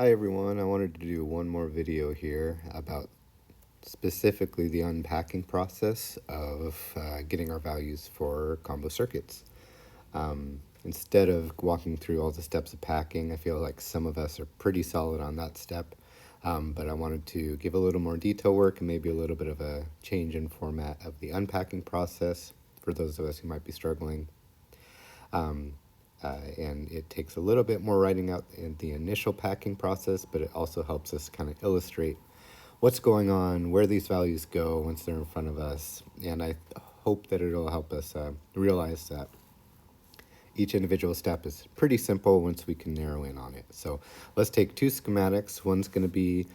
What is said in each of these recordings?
Hi everyone, I wanted to do one more video here about specifically the unpacking process of getting our values for combo circuits. Instead of walking through all the steps of packing, I feel like some of us are pretty solid on that step, but I wanted to give a little more detail work and maybe a little bit of a change in format of the unpacking process for those of us who might be struggling. And it takes a little bit more writing out in the initial packing process, but it also helps us kind of illustrate what's going on, where these values go once they're in front of us. And I hope that it'll help us realize that each individual step is pretty simple once we can narrow in on it. So let's take two schematics. One's going to be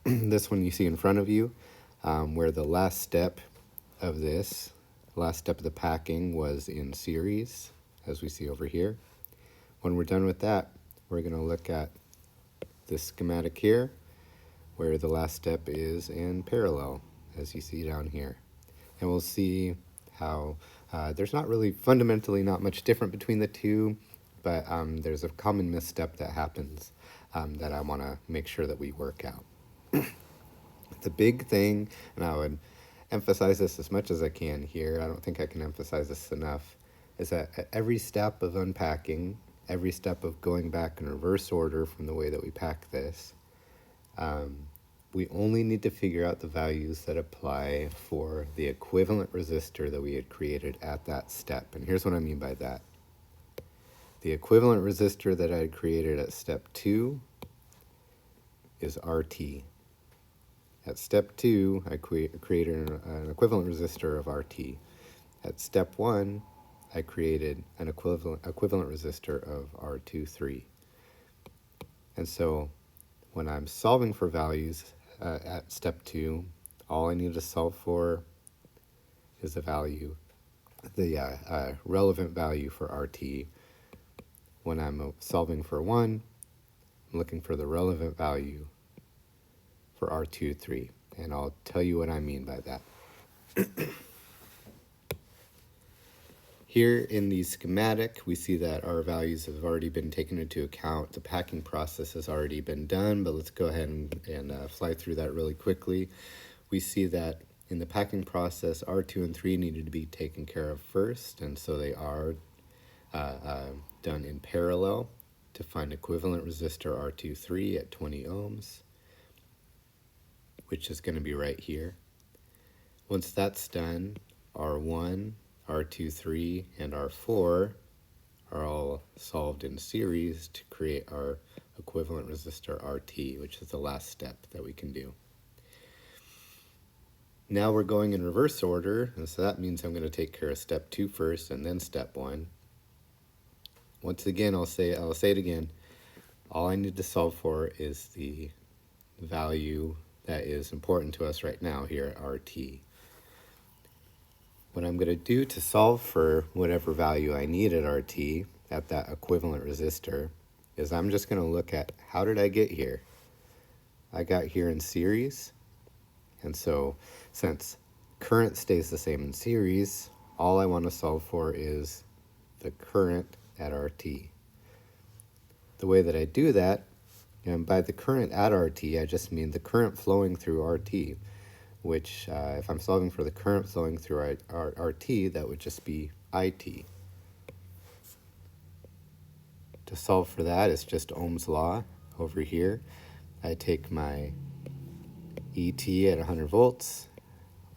this one you see in front of you, where the last step of the packing was in series, as we see over here. When we're done with that, we're going to look at this schematic here, where the last step is in parallel, as you see down here. And we'll see how there's not really fundamentally not much different between the two, but there's a common misstep that happens that I want to make sure that we work out. The big thing, and I would emphasize this as much as I can here, I don't think I can emphasize this enough, is that at every step of unpacking, every step of going back in reverse order from the way that we pack this, we only need to figure out the values that apply for the equivalent resistor that we had created at that step. And here's what I mean by that. The equivalent resistor that I had created at step 2 is RT. At step 2, I created an equivalent resistor of RT. At step 1, I created an equivalent resistor of R23. And so when I'm solving for values at step 2, all I need to solve for is the value, the relevant value for RT. When I'm solving for 1, I'm looking for the relevant value for R23, and I'll tell you what I mean by that. Here in the schematic, we see that our values have already been taken into account. The packing process has already been done, but let's go ahead and fly through that really quickly. We see that in the packing process, R2 and 3 needed to be taken care of first, and so they are done in parallel to find equivalent resistor R23 at 20 ohms, which is going to be right here. Once that's done, R1, R23, and R4 are all solved in series to create our equivalent resistor RT, which is the last step that we can do. Now we're going in reverse order, and so that means I'm going to take care of step 2 first and then step 1. Once again, I'll say it again. All I need to solve for is the value that is important to us right now here at RT. What I'm going to do to solve for whatever value I need at RT, at that equivalent resistor, is I'm just going to look at how did I get here? I got here in series, and so since current stays the same in series, all I want to solve for is the current at RT. The way that I do that, and by the current at RT, I just mean the current flowing through RT, which if I'm solving for the current flowing through RT, that would just be IT. To solve for that, it's just Ohm's law over here. I take my ET at 100 volts,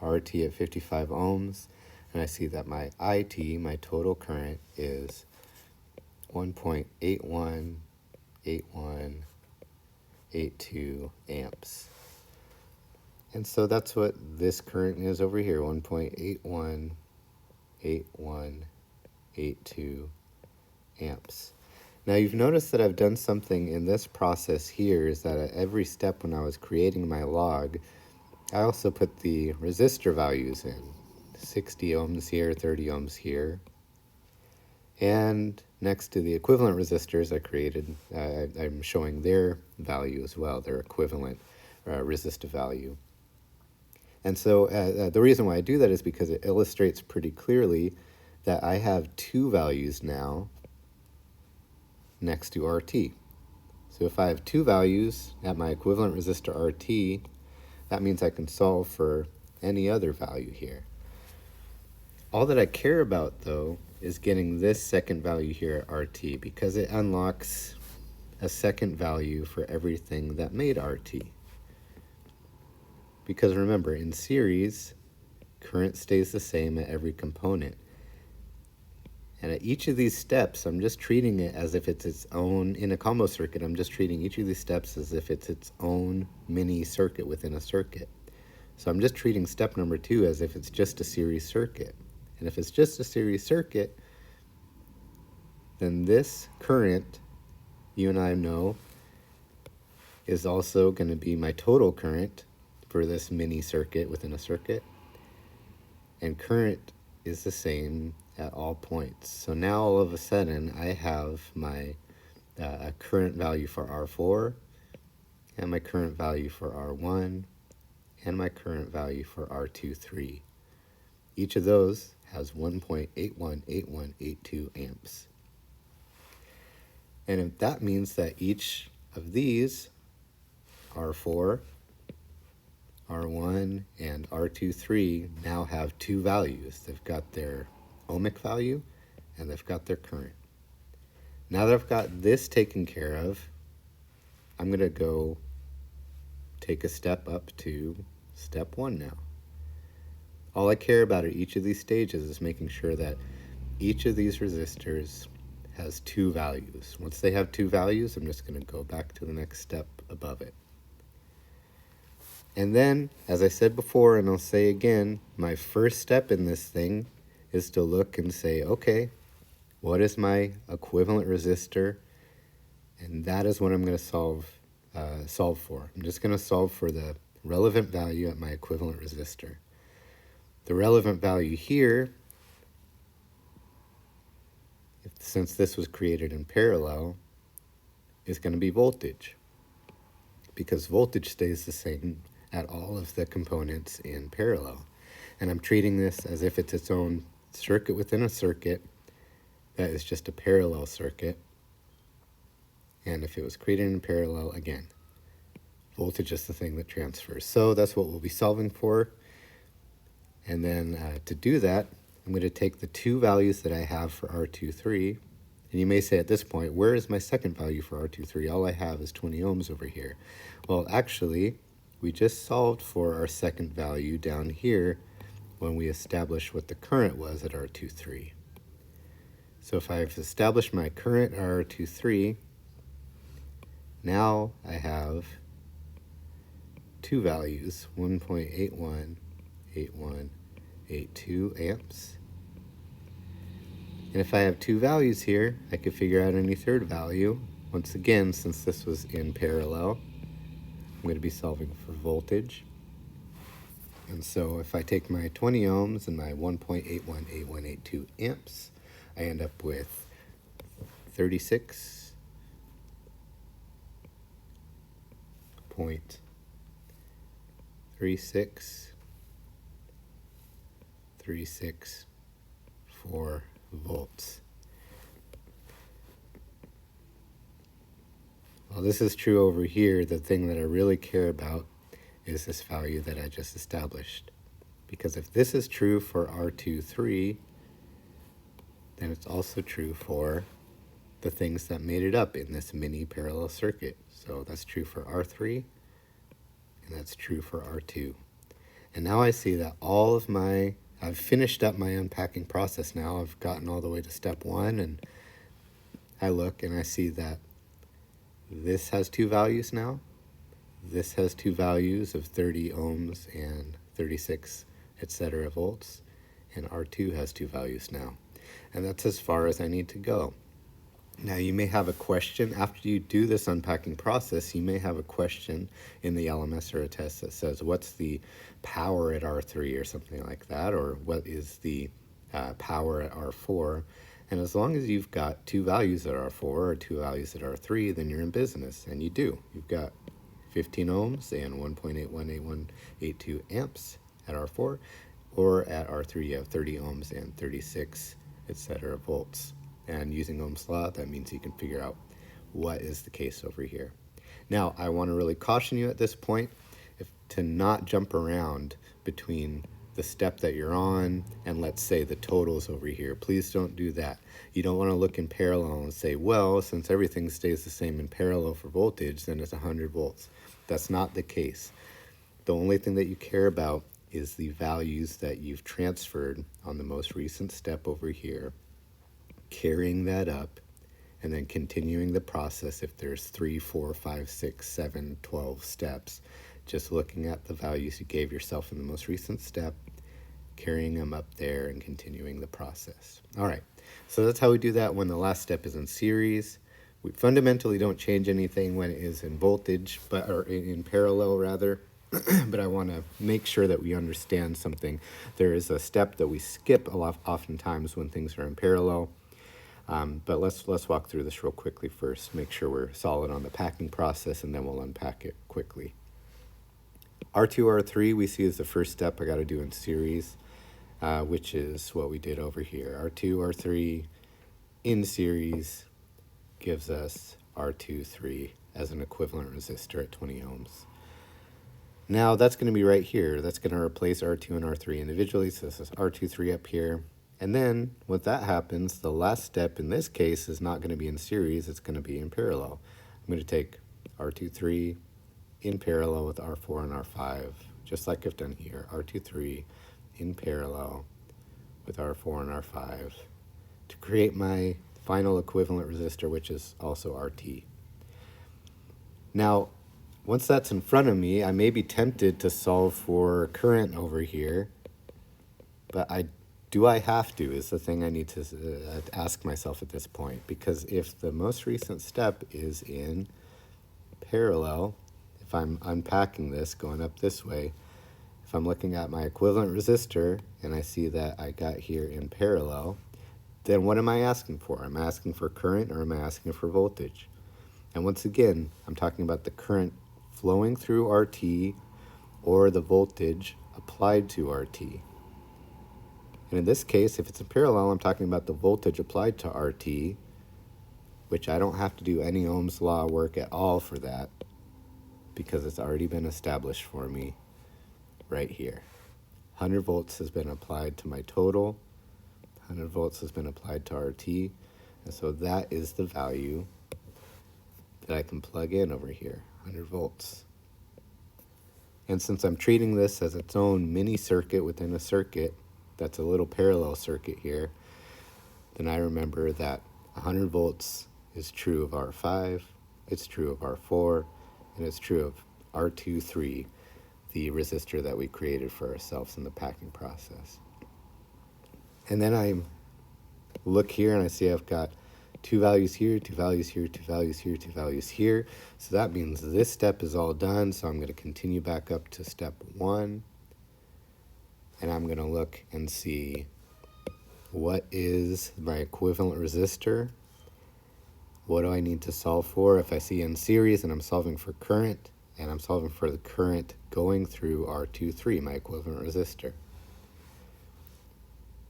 RT at 55 ohms, and I see that my IT, my total current, is 1.818182 amps. And so that's what this current is over here, 1.818182 amps. Now you've noticed that I've done something in this process here, is that at every step when I was creating my log, I also put the resistor values in. 60 ohms here, 30 ohms here. And next to the equivalent resistors I created, I'm showing their value as well, their equivalent resistive value. And so the reason why I do that is because it illustrates pretty clearly that I have two values now next to RT. So if I have two values at my equivalent resistor RT, that means I can solve for any other value here. All that I care about, though, is getting this second value here at RT, because it unlocks a second value for everything that made RT. Because remember, in series, current stays the same at every component. And at each of these steps, I'm just treating it as if it's its own, in a combo circuit, I'm just treating each of these steps as if it's its own mini circuit within a circuit. So I'm just treating step number 2 as if it's just a series circuit. And if it's just a series circuit, then this current, you and I know, is also going to be my total current for this mini circuit within a circuit. And current is the same at all points. So now all of a sudden I have my current value for R4, and my current value for R1, and my current value for R23. Each of those has 1.818182 amps. And if that means that each of these, R4, R1, and R23, now have two values. They've got their ohmic value and they've got their current. Now that I've got this taken care of, I'm going to go take a step up to step 1 now. All I care about at each of these stages is making sure that each of these resistors has two values. Once they have two values, I'm just going to go back to the next step above it. And then, as I said before, and I'll say again, my first step in this thing is to look and say, okay, what is my equivalent resistor? And that is what I'm going to solve for. I'm just going to solve for the relevant value at my equivalent resistor. The relevant value here, since this was created in parallel, is going to be voltage, because voltage stays the same at all of the components in parallel. And I'm treating this as if it's its own circuit within a circuit that is just a parallel circuit. And if it was created in parallel, again, voltage is the thing that transfers. So that's what we'll be solving for. And then to do that, I'm going to take the two values that I have for R23. And you may say at this point, where is my second value for R23? All I have is 20 ohms over here. Well, actually, we just solved for our second value down here when we established what the current was at R23. So if I've established my current at R23, now I have two values, 1.818182 amps. And if I have two values here, I could figure out any third value. Once again, since this was in parallel, I'm going to be solving for voltage. And so if I take my 20 ohms and my 1.818182 amps, I end up with 36.36364 volts. Well, this is true over here. The thing that I really care about is this value that I just established. Because if this is true for R23, then it's also true for the things that made it up in this mini parallel circuit. So that's true for R3, and that's true for R2. And now I see that I've finished up my unpacking process now. I've gotten all the way to step 1, and I look and I see that this has two values now. This has two values of 30 ohms and 36, etc. volts. And R2 has two values now. And that's as far as I need to go. Now you may have a question, after you do this unpacking process, you may have a question in the LMS or a test that says, what's the power at R3 or something like that, or what is the power at R4? And as long as you've got two values at R4 or two values at R3, then you're in business, and you do. You've got 15 ohms and 1.818182 amps at R4, or at R3 you have 30 ohms and 36, etc. volts. And using Ohm's law, that means you can figure out what is the case over here. Now, I want to really caution you at this point to not jump around between the step that you're on and, let's say, the totals over here. Please don't do that. You don't want to look in parallel and say, well, since everything stays the same in parallel for voltage, then it's 100 volts. That's not the case. The only thing that you care about is the values that you've transferred on the most recent step over here, carrying that up, and then continuing the process if there's 3, 4, 5, 6, 7, 12 steps. Just looking at the values you gave yourself in the most recent step, carrying them up there and continuing the process. All right, so that's how we do that when the last step is in series. We fundamentally don't change anything when it is in voltage, or in parallel rather. But I want to make sure that we understand something. There is a step that we skip oftentimes when things are in parallel. But let's walk through this real quickly first, make sure we're solid on the packing process, and then we'll unpack it quickly. R2, R3 we see as the first step I got to do in series, which is what we did over here. R2, R3 in series gives us R2, 3 as an equivalent resistor at 20 ohms. Now that's going to be right here. That's going to replace R2 and R3 individually, so this is R2, 3 up here. And then, when that happens, the last step in this case is not going to be in series, it's going to be in parallel. I'm going to take R2, 3 in parallel with R4 and R5, just like I've done here. R2, 3 in parallel with R4 and R5 to create my final equivalent resistor, which is also RT. Now, once that's in front of me, I may be tempted to solve for current over here, but do I have to is the thing I need to ask myself at this point, because if the most recent step is in parallel, if I'm unpacking this, going up this way, if I'm looking at my equivalent resistor and I see that I got here in parallel, then what am I asking for? Am I asking for current or am I asking for voltage? And once again, I'm talking about the current flowing through RT or the voltage applied to RT. And in this case, if it's in parallel, I'm talking about the voltage applied to RT, which I don't have to do any Ohm's law work at all for that, because it's already been established for me right here. 100 volts has been applied to my total, 100 volts has been applied to RT, and so that is the value that I can plug in over here, 100 volts. And since I'm treating this as its own mini circuit within a circuit, that's a little parallel circuit here, then I remember that 100 volts is true of R5, it's true of R4, and it's true of R2, 3, the resistor that we created for ourselves in the packing process. And then I look here and I see I've got 2 values here, 2 values here, 2 values here, 2 values here. So that means this step is all done. So I'm going to continue back up to step 1. And I'm going to look and see what is my equivalent resistor. What do I need to solve for? If I see in series and I'm solving for current, and I'm solving for the current going through R2, 3, my equivalent resistor.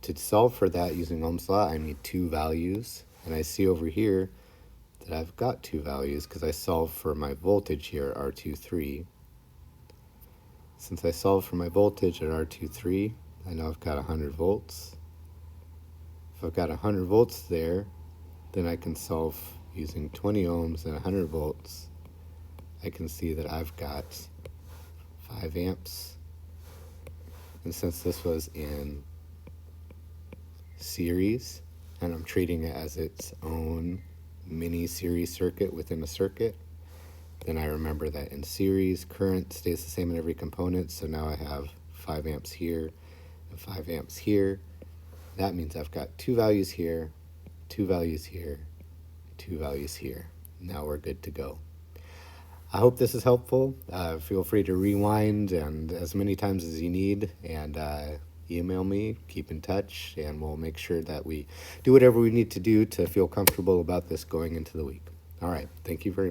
To solve for that using Ohm's law, I need 2 values. And I see over here that I've got 2 values because I solved for my voltage here at R2, 3. Since I solved for my voltage at R2, 3, I know I've got 100 volts. If I've got 100 volts there, then I can solve using 20 ohms and 100 volts. I can see that I've got 5 amps. And since this was in series, and I'm treating it as its own mini series circuit within a circuit, then I remember that in series, current stays the same in every component, so now I have 5 amps here and 5 amps here. That means I've got 2 values here, 2 values here, 2 values here. Now we're good to go. I hope this is helpful. Feel free to rewind and as many times as you need, and email me, keep in touch, and we'll make sure that we do whatever we need to do to feel comfortable about this going into the week. All right, thank you very much.